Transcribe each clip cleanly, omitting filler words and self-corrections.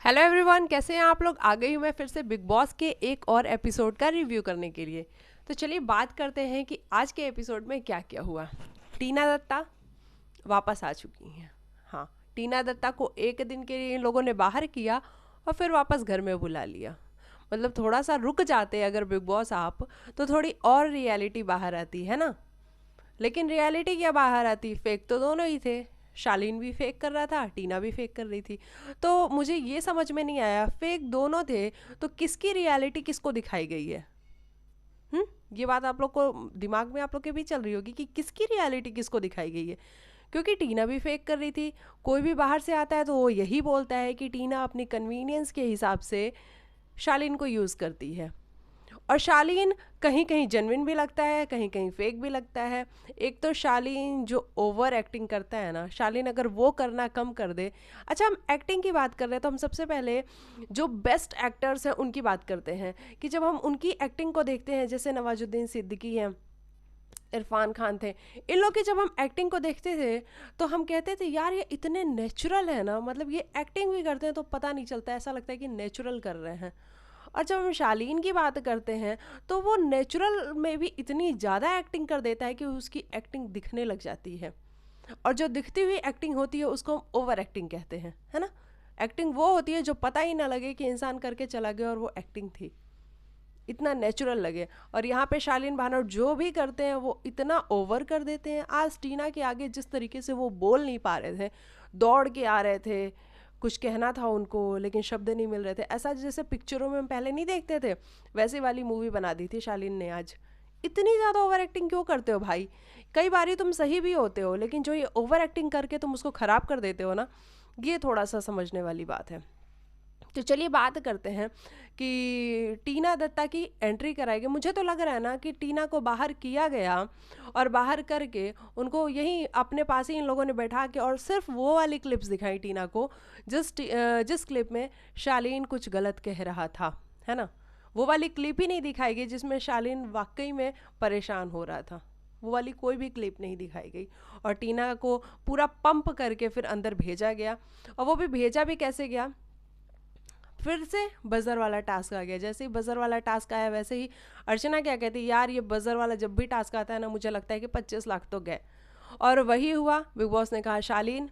Hello everyone, कैसे हैं आप लोग। आ गई हूँ मैं फिर से बिग बॉस के एक और एपिसोड का रिव्यू करने के लिए। तो चलिए बात करते हैं कि आज के एपिसोड में क्या क्या हुआ। टीना दत्ता वापस आ चुकी हैं। हाँ, टीना दत्ता को एक दिन के लिए इन लोगों ने बाहर किया और फिर वापस घर में बुला लिया। मतलब थोड़ा सा रुक जाते अगर बिग बॉस आप, तो थोड़ी और रियलिटी बाहर आती है ना। लेकिन रियलिटी क्या बाहर आती, फेक तो दोनों ही थे। शालीन भी फेक कर रहा था, टीना भी फेक कर रही थी। तो मुझे ये समझ में नहीं आया, फेक दोनों थे तो किसकी रियलिटी किसको दिखाई गई है। ये बात आप लोग को दिमाग में आप लोग के भी चल रही होगी कि किसकी रियलिटी किसको दिखाई गई है। क्योंकि टीना भी फेक कर रही थी। कोई भी बाहर से आता है तो वो यही बोलता है कि टीना अपनी कन्वीनियंस के हिसाब से शालीन को यूज़ करती है। और शालीन कहीं कहीं जेन्युइन भी लगता है, कहीं कहीं फेक भी लगता है। एक तो शालीन जो ओवर एक्टिंग करता है ना, शालीन अगर वो करना कम कर दे। अच्छा, हम एक्टिंग की बात कर रहे हैं तो हम सबसे पहले जो बेस्ट एक्टर्स हैं उनकी बात करते हैं। कि जब हम उनकी एक्टिंग को देखते हैं, जैसे नवाजुद्दीन सिद्दीकी हैं, इरफान खान थे, इन लोग की जब हम एक्टिंग को देखते थे तो हम कहते थे यार ये इतने नेचुरल है ना, मतलब ये एक्टिंग भी करते हैं तो पता नहीं चलता, ऐसा लगता है कि नेचुरल कर रहे हैं। और जब हम शालीन की बात करते हैं तो वो नेचुरल में भी इतनी ज़्यादा एक्टिंग कर देता है कि उसकी एक्टिंग दिखने लग जाती है। और जो दिखती हुई एक्टिंग होती है उसको हम ओवर एक्टिंग कहते हैं, है ना। एक्टिंग वो होती है जो पता ही ना लगे कि इंसान करके चला गया और वो एक्टिंग थी, इतना नेचुरल लगे। और यहाँ पे शालीन भानोट जो भी करते हैं वो इतना ओवर कर देते हैं। आज टीना के आगे जिस तरीके से वो बोल नहीं पा रहे थे, दौड़ के आ रहे थे, कुछ कहना था उनको लेकिन शब्द नहीं मिल रहे थे, ऐसा जैसे पिक्चरों में हम पहले नहीं देखते थे, वैसी वाली मूवी बना दी थी शालीन ने आज। इतनी ज़्यादा ओवर एक्टिंग क्यों करते हो भाई। कई बारी तुम सही भी होते हो, लेकिन जो ये ओवर एक्टिंग करके तुम उसको ख़राब कर देते हो ना, ये थोड़ा सा समझने वाली बात है। तो चलिए बात करते हैं कि टीना दत्ता की एंट्री कराई गई। मुझे तो लग रहा है ना कि टीना को बाहर किया गया और बाहर करके उनको यहीं अपने पास ही इन लोगों ने बैठा के और सिर्फ वो वाली क्लिप्स दिखाई टीना को, जिस क्लिप में शालीन कुछ गलत कह रहा था, है ना। वो वाली क्लिप ही नहीं दिखाई गई जिसमें शालीन वाकई में परेशान हो रहा था। वो वाली कोई भी क्लिप नहीं दिखाई गई। और टीना को पूरा पंप करके फिर अंदर भेजा गया। और वो भी भेजा भी कैसे गया, फिर से बजर वाला टास्क आ गया। जैसे ही बजर वाला टास्क आया वैसे ही अर्चना क्या कहती, यार ये बजर वाला जब भी टास्क आता है ना, मुझे लगता है कि 25 लाख तो गए। और वही हुआ। बिग बॉस ने कहा शालीन,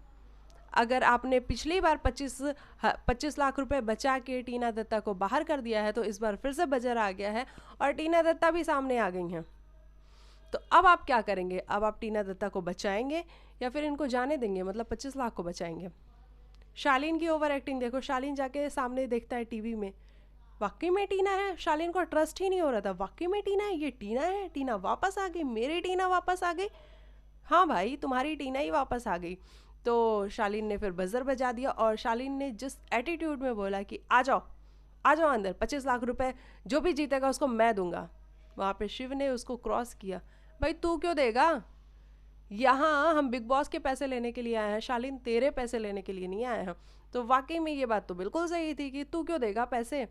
अगर आपने पिछली बार 25 लाख रुपए बचा के टीना दत्ता को बाहर कर दिया है तो इस बार फिर से बजर आ गया है और टीना दत्ता भी सामने आ गई हैं। तो अब आप क्या करेंगे, अब आप टीना दत्ता को बचाएंगे या फिर इनको जाने देंगे, मतलब 25 लाख को बचाएंगे। शालीन की ओवर एक्टिंग देखो, शालीन जाके सामने देखता है टीवी में, वाकई में टीना है। शालीन को ट्रस्ट ही नहीं हो रहा था, वाकई में टीना है, ये टीना है, टीना वापस आ गई, मेरी टीना वापस आ गई। हाँ भाई, तुम्हारी टीना ही वापस आ गई। तो शालीन ने फिर बजर बजा दिया और शालीन ने जिस एटीट्यूड में बोला कि आ जाओ अंदर, 25 लाख रुपए जो भी जीतेगा उसको मैं दूंगा, वहाँ पे शिव ने उसको क्रॉस किया। भाई तू क्यों देगा, यहाँ हम बिग बॉस के पैसे लेने के लिए आए हैं, शालीन तेरे पैसे लेने के लिए नहीं आए हैं। तो वाकई में ये बात तो बिल्कुल सही थी कि तू क्यों देगा पैसे,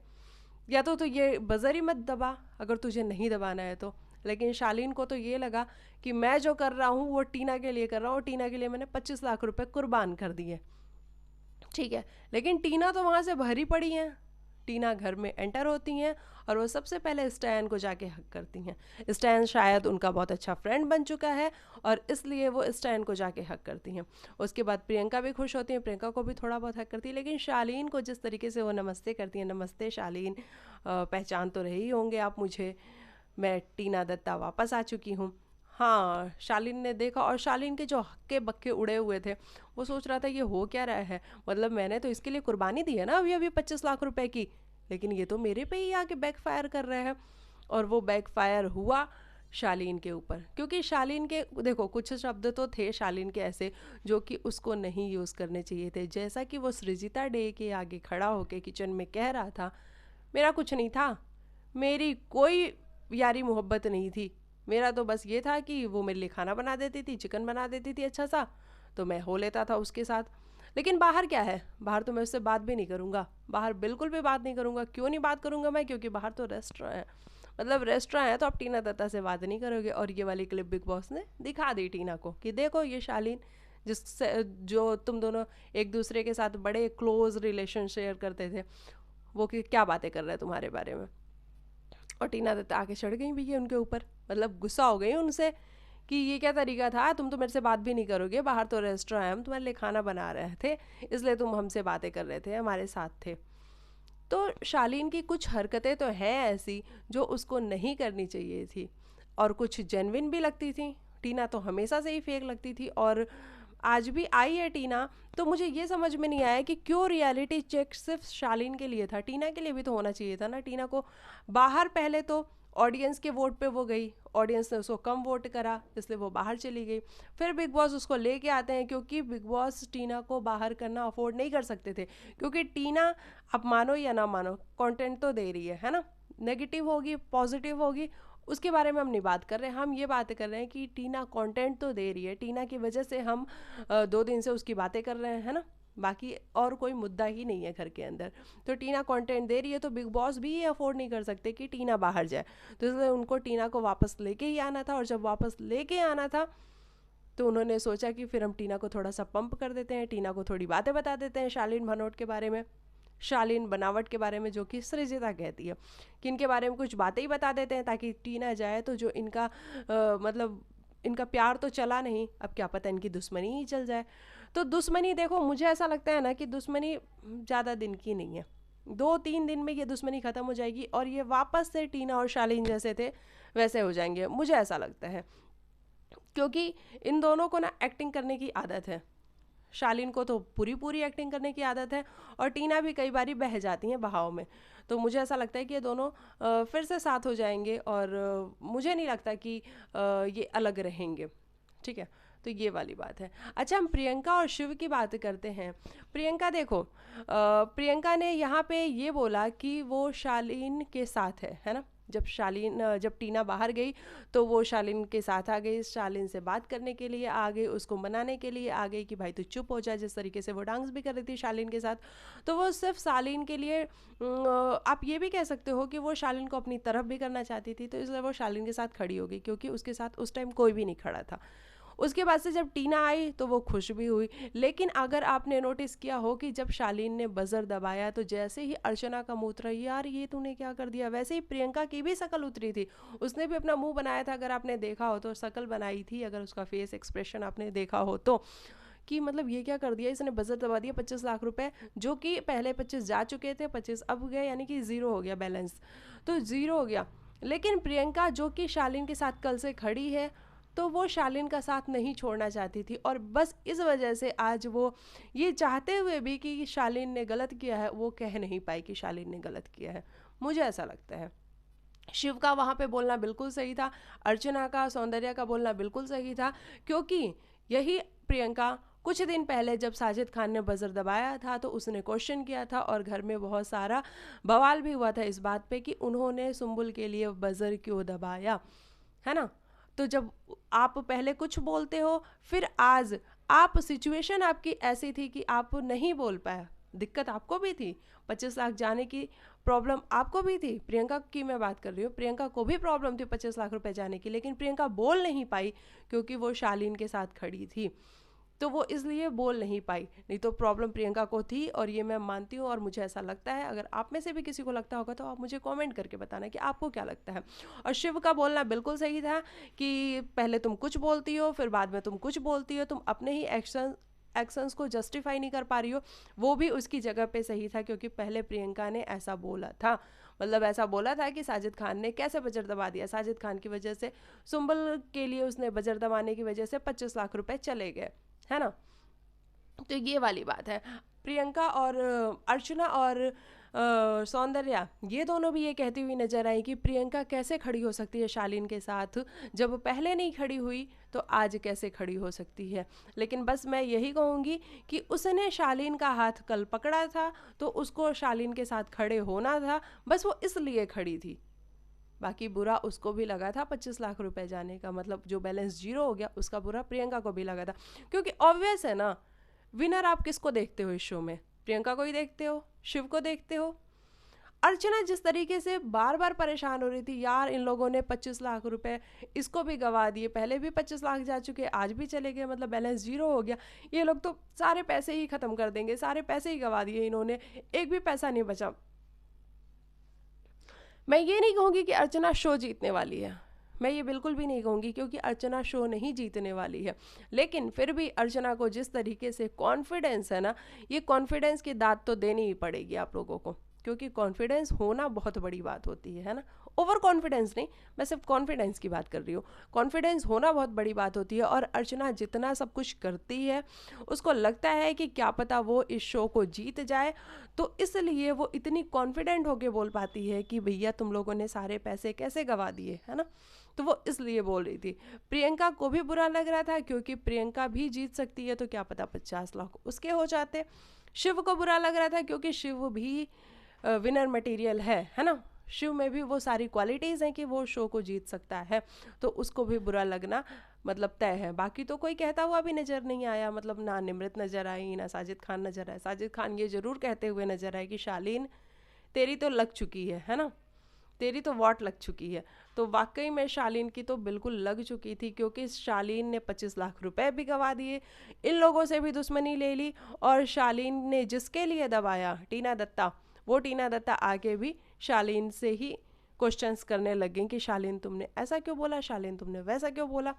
या तो ये बजर ही मत दबा अगर तुझे नहीं दबाना है तो। लेकिन शालीन को तो ये लगा कि मैं जो कर रहा हूँ वो टीना के लिए कर रहा हूँ, टीना के लिए मैंने 25 लाख रुपए कुर्बान कर दिए, ठीक है। लेकिन टीना तो वहाँ से भरी पड़ी हैं। टीना घर में एंटर होती हैं और वो सबसे पहले स्टैन को जाके हक करती हैं। स्टैन शायद उनका बहुत अच्छा फ्रेंड बन चुका है और इसलिए वो स्टैन को जाके हक करती हैं। उसके बाद प्रियंका भी खुश होती हैं, प्रियंका को भी थोड़ा बहुत हक करती है। लेकिन शालीन को जिस तरीके से वो नमस्ते करती हैं, नमस्ते शालीन, पहचान तो रहे ही होंगे आप मुझे, मैं टीना दत्ता वापस आ चुकी हूँ। हाँ, शालीन ने देखा और शालीन के जो हक्के बक्के उड़े हुए थे, वो सोच रहा था ये हो क्या रहा है, मतलब मैंने तो इसके लिए कुर्बानी दी है ना अभी अभी 25 लाख रुपए की, लेकिन ये तो मेरे पे ही आके बैक फायर कर रहे हैं। और वो बैक फायर हुआ शालीन के ऊपर, क्योंकि शालीन के देखो कुछ शब्द तो थे शालीन के ऐसे जो कि उसको नहीं यूज़ करने चाहिए थे। जैसा कि वो सृजिता डे के आगे खड़ा होकर किचन में कह रहा था, मेरा कुछ नहीं था, मेरी कोई यारी मोहब्बत नहीं थी, मेरा तो बस ये था कि वो मेरे लिए खाना बना देती थी, चिकन बना देती थी अच्छा सा, तो मैं हो लेता था उसके साथ। लेकिन बाहर क्या है, बाहर तो मैं उससे बात भी नहीं करूँगा, बाहर बिल्कुल भी बात नहीं करूँगा। क्यों नहीं बात करूँगा मैं, क्योंकि बाहर तो रेस्टोरेंट है, मतलब रेस्टोरेंट है तो आप टीना दत्ता से बात नहीं करोगे। और ये वाली क्लिप बिग बॉस ने दिखा दी टीना को कि देखो ये शालीन जिससे जो तुम दोनों एक दूसरे के साथ बड़े क्लोज रिलेशन शेयर करते थे, वो कि क्या बातें कर रहे हैं तुम्हारे बारे में। और टीना दत्ता आके चढ़ गई भैया उनके ऊपर, मतलब गुस्सा हो गई उनसे कि ये क्या तरीका था, तुम तो मेरे से बात भी नहीं करोगे, बाहर तो रेस्टोरेंट है, हम तुम्हारे लिए खाना बना रहे थे, इसलिए तुम हमसे बातें कर रहे थे, हमारे साथ थे। तो शालीन की कुछ हरकतें तो हैं ऐसी जो उसको नहीं करनी चाहिए थी, और कुछ जेन्युइन भी लगती थी। टीना तो हमेशा से ही फेक लगती थी, और आज भी आई है टीना। तो मुझे ये समझ में नहीं आया कि क्यों रियलिटी चेक सिर्फ शालीन के लिए था, टीना के लिए भी तो होना चाहिए था ना। टीना को बाहर, पहले तो ऑडियंस के वोट पे वो गई, ऑडियंस ने उसको कम वोट करा, इसलिए वो बाहर चली गई। फिर बिग बॉस उसको लेके आते हैं, क्योंकि बिग बॉस टीना को बाहर करना अफोर्ड नहीं कर सकते थे, क्योंकि टीना, आप मानो या ना मानो, कंटेंट तो दे रही है ना। नेगेटिव होगी पॉजिटिव होगी उसके बारे में हम नहीं बात कर रहे हैं, हम ये बात कर रहे हैं कि टीना कंटेंट तो दे रही है, टीना की वजह से हम 2 दिन से उसकी बातें कर रहे हैं ना। बाकी और कोई मुद्दा ही नहीं है घर के अंदर। तो टीना कंटेंट दे रही है, तो बिग बॉस भी ये अफोर्ड नहीं कर सकते कि टीना बाहर जाए, तो इसलिए उनको टीना को वापस लेके ही आना था। और जब वापस लेके आना था तो उन्होंने सोचा कि फिर हम टीना को थोड़ा सा पंप कर देते हैं, टीना को थोड़ी बातें बता देते हैं शालीन भनोट के बारे में, शालीन बनावट के बारे में, जो कि सृजिता कहती है कि इनके बारे में कुछ बातें ही बता देते हैं ताकि टीना जाए, तो जो इनका मतलब इनका प्यार तो चला नहीं, अब क्या पता इनकी दुश्मनी ही चल जाए। तो दुश्मनी देखो, मुझे ऐसा लगता है ना कि दुश्मनी ज़्यादा दिन की नहीं है, 2-3 दिन में ये दुश्मनी ख़त्म हो जाएगी और ये वापस से टीना और शालीन जैसे थे वैसे हो जाएंगे, मुझे ऐसा लगता है। क्योंकि इन दोनों को ना एक्टिंग करने की आदत है, शालीन को तो पूरी पूरी एक्टिंग करने की आदत है, और टीना भी कई बारी बह जाती हैं बहाव में। तो मुझे ऐसा लगता है कि ये दोनों फिर से साथ हो जाएंगे, और मुझे नहीं लगता कि ये अलग रहेंगे। ठीक है, तो ये वाली बात है। अच्छा, हम प्रियंका और शिव की बात करते हैं। प्रियंका देखो, प्रियंका ने यहाँ पे ये बोला कि वो शालीन के साथ है ना। जब टीना बाहर गई तो वो शालीन के साथ आ गई, शालीन से बात करने के लिए आ गई, उसको मनाने के लिए आ गई कि भाई तू चुप हो जा, जिस तरीके से वो डांस भी कर रही थी शालीन के साथ। तो वो सिर्फ शालीन के लिए, आप ये भी कह सकते हो कि वो शालीन को अपनी तरफ भी करना चाहती थी, तो इसलिए वो शालीन के साथ खड़ी हो गई, क्योंकि उसके साथ उस टाइम कोई भी नहीं खड़ा था। उसके बाद से जब टीना आई तो वो खुश भी हुई। लेकिन अगर आपने नोटिस किया हो कि जब शालीन ने बजर दबाया तो जैसे ही अर्चना का मुंह उतरा, यार ये तूने क्या कर दिया, वैसे ही प्रियंका की भी शक्ल उतरी थी, उसने भी अपना मुंह बनाया था। अगर आपने देखा हो तो शक्ल बनाई थी, अगर उसका फेस एक्सप्रेशन आपने देखा हो तो, कि मतलब ये क्या कर दिया, इसने बजर दबा दिया 25 लाख रुपए, जो कि पहले 25 जा चुके थे, 25 अब गए, यानी कि ज़ीरो हो गया बैलेंस, तो ज़ीरो हो गया। लेकिन प्रियंका जो कि शालीन के साथ कल से खड़ी है, तो वो शालीन का साथ नहीं छोड़ना चाहती थी, और बस इस वजह से आज वो ये चाहते हुए भी कि शालीन ने गलत किया है, वो कह नहीं पाई कि शालीन ने गलत किया है, मुझे ऐसा लगता है। शिव का वहाँ पे बोलना बिल्कुल सही था, अर्चना का, सौंदर्या का बोलना बिल्कुल सही था, क्योंकि यही प्रियंका कुछ दिन पहले जब साजिद खान ने बजर दबाया था तो उसने क्वेश्चन किया था, और घर में बहुत सारा बवाल भी हुआ था इस बात पे कि उन्होंने सुंबुल के लिए बजर क्यों दबाया, है ना। तो जब आप पहले कुछ बोलते हो, फिर आज आप, सिचुएशन आपकी ऐसी थी कि आप नहीं बोल पाया, दिक्कत आपको भी थी, 25 लाख जाने की प्रॉब्लम आपको भी थी, प्रियंका की मैं बात कर रही हूँ, प्रियंका को भी प्रॉब्लम थी 25 लाख रुपए जाने की, लेकिन प्रियंका बोल नहीं पाई क्योंकि वो शालीन के साथ खड़ी थी, तो वो इसलिए बोल नहीं पाई, नहीं तो प्रॉब्लम प्रियंका को थी, और ये मैं मानती हूँ, और मुझे ऐसा लगता है। अगर आप में से भी किसी को लगता होगा तो आप मुझे कमेंट करके बताना कि आपको क्या लगता है। और शिव का बोलना बिल्कुल सही था कि पहले तुम कुछ बोलती हो, फिर बाद में तुम कुछ बोलती हो, तुम अपने ही एक्शंस को जस्टिफाई नहीं कर पा रही हो, वो भी उसकी जगह पे सही था, क्योंकि पहले प्रियंका ने ऐसा बोला था, मतलब ऐसा बोला था कि साजिद खान ने कैसे बजट दबा दिया, साजिद खान की वजह से, सुंबल के लिए उसने बजट दबाने की वजह से 25 लाख रुपए चले गए, है ना। तो ये वाली बात है। प्रियंका और अर्चना और सौंदर्या, ये दोनों भी ये कहती हुई नजर आई कि प्रियंका कैसे खड़ी हो सकती है शालीन के साथ, जब पहले नहीं खड़ी हुई तो आज कैसे खड़ी हो सकती है। लेकिन बस मैं यही कहूँगी कि उसने शालीन का हाथ कल पकड़ा था, तो उसको शालीन के साथ खड़े होना था, बस वो इसलिए खड़ी थी। बाकी बुरा उसको भी लगा था 25 लाख रुपए जाने का, मतलब जो बैलेंस जीरो हो गया उसका बुरा प्रियंका को भी लगा था, क्योंकि ऑब्वियस है ना, विनर आप किसको देखते हो इस शो में, प्रियंका को ही देखते हो, शिव को देखते हो। अर्चना जिस तरीके से बार बार परेशान हो रही थी, यार इन लोगों ने 25 लाख रुपए इसको भी गवा दिए, पहले भी 25 लाख जा चुके, आज भी चले गए, मतलब बैलेंस जीरो हो गया, ये लोग तो सारे पैसे ही खत्म कर देंगे, सारे पैसे ही गवा दिए इन्होंने, एक भी पैसा नहीं बचा। मैं ये नहीं कहूँगी कि अर्चना शो जीतने वाली है, मैं ये बिल्कुल भी नहीं कहूँगी, क्योंकि अर्चना शो नहीं जीतने वाली है, लेकिन फिर भी अर्चना को जिस तरीके से कॉन्फिडेंस है ना, ये कॉन्फिडेंस की दाद तो देनी ही पड़ेगी आप लोगों को, क्योंकि कॉन्फिडेंस होना बहुत बड़ी बात होती है ना। ओवर कॉन्फिडेंस नहीं, मैं सिर्फ कॉन्फिडेंस की बात कर रही हूँ। कॉन्फिडेंस होना बहुत बड़ी बात होती है, और अर्चना जितना सब कुछ करती है उसको लगता है कि क्या पता वो इस शो को जीत जाए, तो इसलिए वो इतनी कॉन्फिडेंट होके बोल पाती है कि भैया तुम लोगों ने सारे पैसे कैसे गवा दिए, है ना। तो वो इसलिए बोल रही थी। प्रियंका को भी बुरा लग रहा था, क्योंकि प्रियंका भी जीत सकती है, तो क्या पता 50 लाख उसके हो जाते। शिव को बुरा लग रहा था, क्योंकि शिव भी विनर मटेरियल है ना। शिव में भी वो सारी क्वालिटीज़ हैं कि वो शो को जीत सकता है, तो उसको भी बुरा लगना मतलब तय है। बाकी तो कोई कहता हुआ भी नज़र नहीं आया, मतलब ना निमृत नज़र आई, ना साजिद खान नज़र आए। साजिद खान ये ज़रूर कहते हुए नज़र आए कि शालीन तेरी तो लग चुकी है ना, तेरी तो वॉट लग चुकी है। तो वाकई में शालीन की तो बिल्कुल लग चुकी थी, क्योंकि शालीन ने 25 लाख रुपए भी गवा दिए, इन लोगों से भी दुश्मनी ले ली, और शालीन ने जिसके लिए दबाया टीना दत्ता, वो टीना दत्ता आके भी शालीन से ही क्वेश्चंस करने लगे कि शालीन तुमने ऐसा क्यों बोला, शालीन तुमने वैसा क्यों बोला।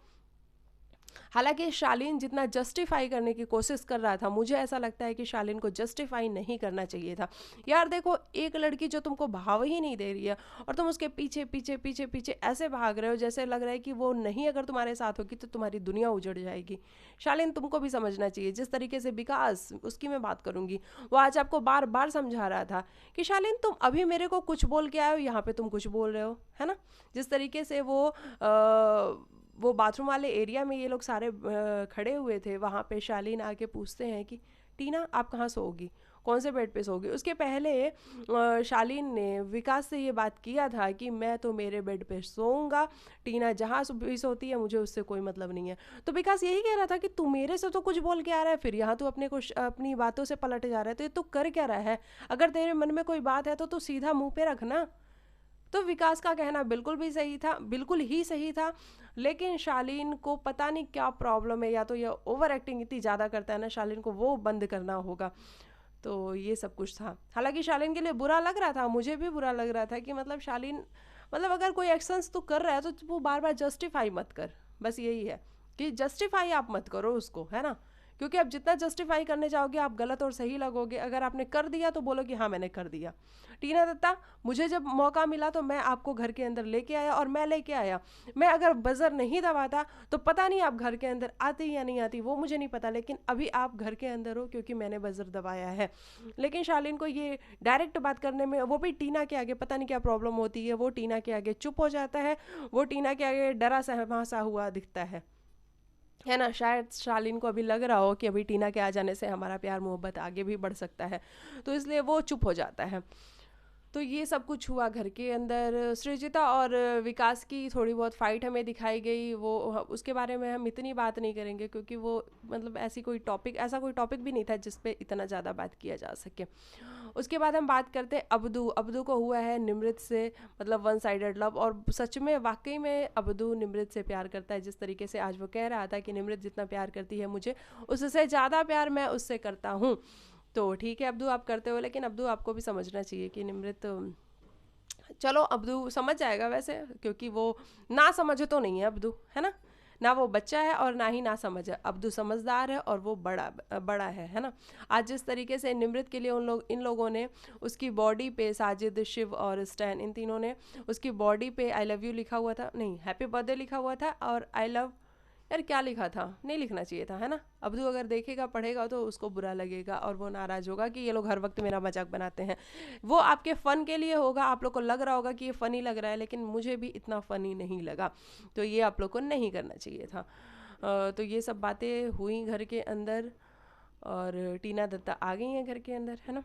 हालांकि शालीन जितना जस्टिफाई करने की कोशिश कर रहा था, मुझे ऐसा लगता है कि शालीन को जस्टिफाई नहीं करना चाहिए था। यार देखो, एक लड़की जो तुमको भाव ही नहीं दे रही है और तुम उसके पीछे पीछे पीछे पीछे ऐसे भाग रहे हो, जैसे लग रहा है कि वो नहीं अगर तुम्हारे साथ होगी तो तुम्हारी दुनिया उजड़ जाएगी। शालीन तुमको भी समझना चाहिए। जिस तरीके से विकास, उसकी मैं बात करूंगी, वो आज आपको बार बार समझा रहा था कि शालीन तुम अभी मेरे को कुछ बोल के आए हो, यहाँ पे तुम कुछ बोल रहे हो, है ना। जिस तरीके से वो बाथरूम वाले एरिया में ये लोग सारे खड़े हुए थे, वहाँ पे शालीन आके पूछते हैं कि टीना आप कहाँ सोओगी, कौन से बेड पे सोओगी। उसके पहले शालीन ने विकास से ये बात किया था कि मैं तो मेरे बेड पे सोऊंगा, टीना जहाँ भी सोती है मुझे उससे कोई मतलब नहीं है। तो विकास यही कह रहा था कि तू मेरे से तो कुछ बोल के आ रहा है, फिर यहाँ तू अपनी बातों से पलट जा रहा है, तो ये तू कर क्या रहा है। अगर तेरे मन में कोई बात है तो तू सीधा मुँह पे रखना। तो विकास का कहना बिल्कुल भी सही था, बिल्कुल ही सही था, लेकिन शालीन को पता नहीं क्या प्रॉब्लम है, या तो ये ओवर एक्टिंग इतनी ज़्यादा करता है ना, शालीन को वो बंद करना होगा। तो ये सब कुछ था। हालांकि शालीन के लिए बुरा लग रहा था, मुझे भी बुरा लग रहा था कि मतलब शालीन, मतलब अगर कोई एक्शंस तू कर रहा है तो वो बार बार जस्टिफाई मत कर, बस यही है कि जस्टिफाई आप मत करो उसको, है ना। क्योंकि आप जितना जस्टिफाई करने जाओगे आप गलत और सही लगोगे। अगर आपने कर दिया तो बोलो कि हाँ मैंने कर दिया। टीना दत्ता, मुझे जब मौका मिला तो मैं आपको घर के अंदर लेके आया, और मैं लेके आया, मैं अगर बजर नहीं दबाता तो पता नहीं आप घर के अंदर आती या नहीं आती, वो मुझे नहीं पता, लेकिन अभी आप घर के अंदर हो क्योंकि मैंने बजर दबाया है। लेकिन शालीन को ये डायरेक्ट बात करने में, वो भी टीना के आगे पता नहीं क्या प्रॉब्लम होती है, वो टीना के आगे चुप हो जाता है, वो टीना के आगे डरा सहमा हुआ दिखता है ना। शायद शालीन को अभी लग रहा हो कि अभी टीना के आ जाने से हमारा प्यार मोहब्बत आगे भी बढ़ सकता है, तो इसलिए वो चुप हो जाता है। तो ये सब कुछ हुआ घर के अंदर। सृजिता और विकास की थोड़ी बहुत फाइट हमें दिखाई गई, वो उसके बारे में हम इतनी बात नहीं करेंगे, क्योंकि वो मतलब ऐसा कोई टॉपिक भी नहीं था जिस पे इतना ज़्यादा बात किया जा सके। उसके बाद हम बात करते हैं अब्दू को हुआ है निमृत से मतलब वन साइडेड लव, और सच में वाकई में अब्दू निमृत से प्यार करता है। जिस तरीके से आज वो कह रहा था कि निमृत जितना प्यार करती है मुझे, उससे ज़्यादा प्यार मैं उससे करता हूँ। तो ठीक है अब्दू, आप करते हो, लेकिन अब्दू आपको भी समझना चाहिए कि निमृत, चलो अब्दू समझ जाएगा वैसे, क्योंकि वो ना समझ तो नहीं है अब्दू, है ना वो बच्चा है और ना ही ना समझ है। अब्दू समझदार है और वो बड़ा है ना। आज जिस तरीके से निमृत के लिए इन लोगों ने उसकी बॉडी पे, साजिद, शिव और स्टैन, इन तीनों ने उसकी बॉडी पे आई लव यू लिखा हुआ था, नहीं हैप्पी बर्थडे लिखा हुआ था, और आई लव, यार क्या लिखा था, नहीं लिखना चाहिए था, है ना। अब्दू अगर देखेगा पढ़ेगा तो उसको बुरा लगेगा और वो नाराज़ होगा कि ये लोग हर वक्त मेरा मजाक बनाते हैं। वो आपके फ़न के लिए होगा, आप लोग को लग रहा होगा कि ये फ़नी लग रहा है, लेकिन मुझे भी इतना फ़नी नहीं लगा, तो ये आप लोग को नहीं करना चाहिए था। तो ये सब बातें हुई घर के अंदर, और टीना दत्ता आ गई हैं घर के अंदर, है ना।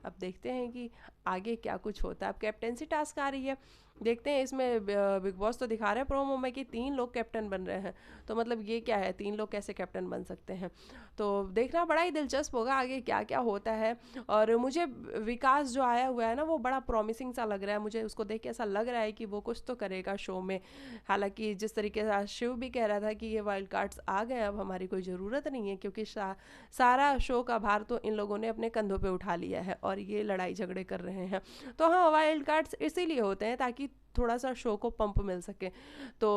अब देखते हैं कि आगे क्या कुछ होता है। अब कैप्टेंसी टास्क आ रही है, देखते हैं इसमें बिग बॉस तो दिखा रहे हैं प्रोमो में कि 3 लोग कैप्टन बन रहे हैं, तो मतलब ये क्या है, 3 लोग कैसे कैप्टन बन सकते हैं। तो देखना बड़ा ही दिलचस्प होगा आगे क्या क्या होता है। और मुझे विकास जो आया हुआ है ना वो बड़ा प्रॉमिसिंग सा लग रहा है, मुझे उसको देख के ऐसा लग रहा है कि वो कुछ तो करेगा शो में। हालांकि जिस तरीके से आज शिव भी कह रहा था कि ये वाइल्ड कार्ड्स आ गए, अब हमारी कोई ज़रूरत नहीं है, क्योंकि सारा शो का भार तो इन लोगों ने अपने कंधों पे उठा लिया है और ये लड़ाई झगड़े कर रहे हैं। तो हाँ, वाइल्ड कार्ड्स इसीलिए होते हैं ताकि थोड़ा सा शो को पंप मिल सके। तो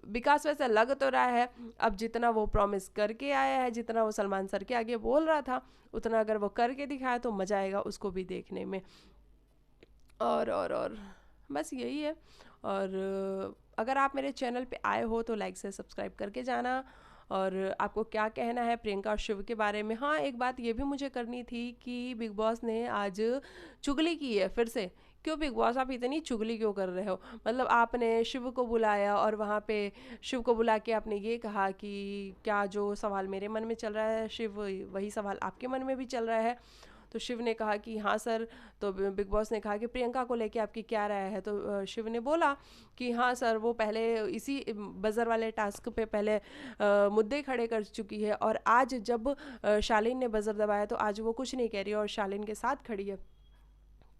विकास वैसे लग तो रहा है, अब जितना वो प्रॉमिस करके आया है, जितना वो सलमान सर के आगे बोल रहा था, उतना अगर वो करके दिखाया तो मज़ा आएगा उसको भी देखने में। और बस यही है। और अगर आप मेरे चैनल पे आए हो तो लाइक से सब्सक्राइब करके जाना। और आपको क्या कहना है प्रियंका और शिव के बारे में। हाँ, एक बात ये भी मुझे करनी थी कि बिग बॉस ने आज चुगली की है फिर से। क्यों बिग बॉस, आप इतनी चुगली क्यों कर रहे हो? मतलब आपने शिव को बुलाया और वहाँ पे शिव को बुला के आपने ये कहा कि क्या जो सवाल मेरे मन में चल रहा है शिव, वही सवाल आपके मन में भी चल रहा है। तो शिव ने कहा कि हाँ सर। तो बिग बॉस ने कहा कि प्रियंका को लेके आपकी क्या राय है? तो शिव ने बोला कि हाँ सर, वो पहले इसी बजर वाले टास्क पे पहले मुद्दे खड़े कर चुकी है, और आज जब शालीन ने बजर दबाया तो आज वो कुछ नहीं कह रही है और शालीन के साथ खड़ी है।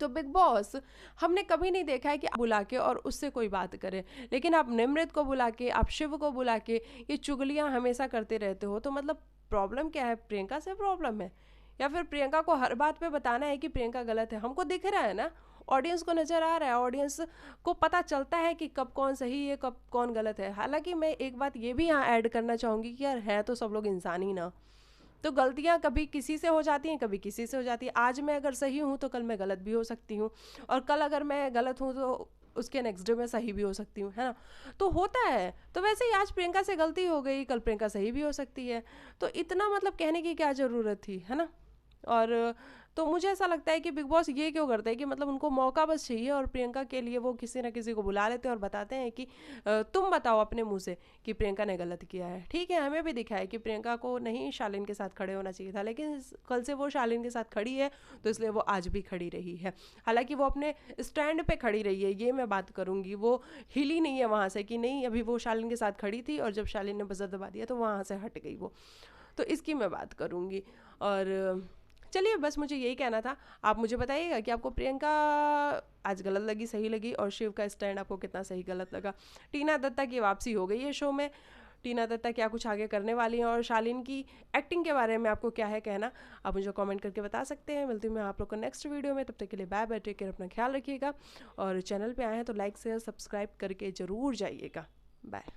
तो बिग बॉस, हमने कभी नहीं देखा है कि आप बुला के और उससे कोई बात करे, लेकिन आप निमृत को बुला के, आप शिव को बुला के ये चुगलियां हमेशा करते रहते हो। तो मतलब प्रॉब्लम क्या है? प्रियंका से प्रॉब्लम है, या फिर प्रियंका को हर बात पे बताना है कि प्रियंका गलत है? हमको दिख रहा है ना, ऑडियंस को नज़र आ रहा है, ऑडियंस को पता चलता है कि कब कौन सही है कब कौन गलत है। हालांकि मैं एक बात ये भी यहाँ ऐड करना चाहूँगी कि यार है तो सब लोग इंसान ही ना, तो गलतियां कभी किसी से हो जाती हैं, कभी किसी से हो जाती है। आज मैं अगर सही हूँ तो कल मैं गलत भी हो सकती हूँ, और कल अगर मैं गलत हूँ तो उसके नेक्स्ट डे में सही भी हो सकती हूँ, है ना? तो होता है। तो वैसे ही आज प्रियंका से गलती हो गई, कल प्रियंका सही भी हो सकती है। तो इतना मतलब कहने की क्या ज़रूरत थी, है ना? और तो मुझे ऐसा लगता है कि बिग बॉस ये क्यों करता है कि मतलब उनको मौका बस चाहिए, और प्रियंका के लिए वो किसी ना किसी को बुला लेते हैं और बताते हैं कि तुम बताओ अपने मुंह से कि प्रियंका ने गलत किया है। ठीक है, हमें भी दिखा है कि प्रियंका को नहीं शालीन के साथ खड़े होना चाहिए था, लेकिन कल से वो शालीन के साथ खड़ी है तो इसलिए वो आज भी खड़ी रही है। हालांकि वो अपने स्टैंड पे खड़ी रही है, ये मैं बात करूंगी। वो हिली नहीं है वहां से कि नहीं अभी वो शालीन के साथ खड़ी थी और जब शालीन ने बजर दबा दिया तो वहां से हट गई वो। तो इसकी मैं बात करूंगी। और चलिए, बस मुझे यही कहना था। आप मुझे बताइएगा कि आपको प्रियंका आज गलत लगी, सही लगी, और शिव का स्टैंड आपको कितना सही गलत लगा। टीना दत्ता की वापसी हो गई है शो में। टीना दत्ता क्या कुछ आगे करने वाली हैं, और शालीन की एक्टिंग के बारे में आपको क्या है कहना, आप मुझे कमेंट करके बता सकते हैं। मिलती हूँ मैं आप लोग को नेक्स्ट वीडियो में, तब तक के लिए बाय बाय, टेक केयर, अपना ख्याल रखिएगा। और चैनल पे आए हैं तो लाइक शेयर सब्सक्राइब करके ज़रूर जाइएगा। बाय।